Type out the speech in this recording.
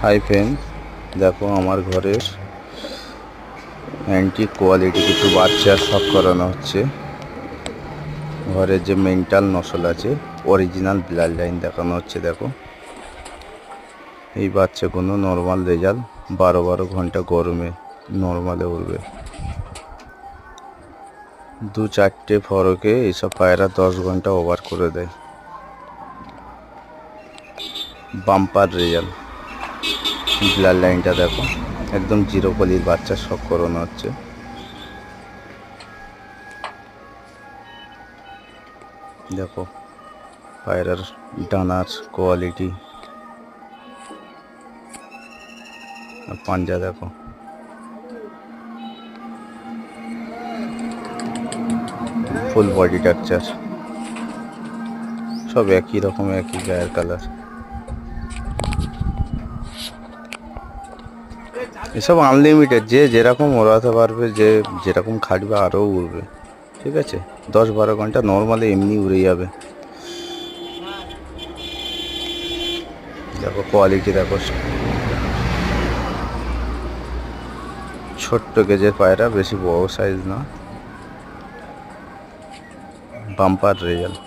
Hi friend, দেখো আমার ঘরের অ্যান্টিক কোয়ালিটি কিছু বাচ্চা শখ করানো হচ্ছে। ঘরের যে মেন্টাল নসল আছে অরিজিনাল ব্লাড লাইন দেখানো হচ্ছে। দেখো এই বাচ্চাগুলো নর্মাল রেজাল্ট 12 ঘন্টা গরমে নর্মালে উঠবে। 2-4টে ফরকে এইসব পায়রা 10 ঘন্টা ওভার করে দেয়। Bumper result. ব্লাড লাইনটা দেখো, একদম জিরো কলির বাচ্চা শখ করানো হচ্ছে। দেখো পায়রার ডানার কোয়ালিটি, পাঞ্জা দেখো, ফুল বডি স্ট্রাকচার, সব একই রকম, একই গায়ের কালার। এসব আনলিমিটেড, যে যেরকম ওড়াতে পারবে, যে যেরকম খাটবে আরও উড়বে। ঠিক আছে, 10-12 ঘন্টা নর্মালি এমনি উড়ে যাবে। দেখো কোয়ালিটি দেখো, ছোট্ট গেজের পায়রা, বেশি বড় সাইজ না। Bumper result.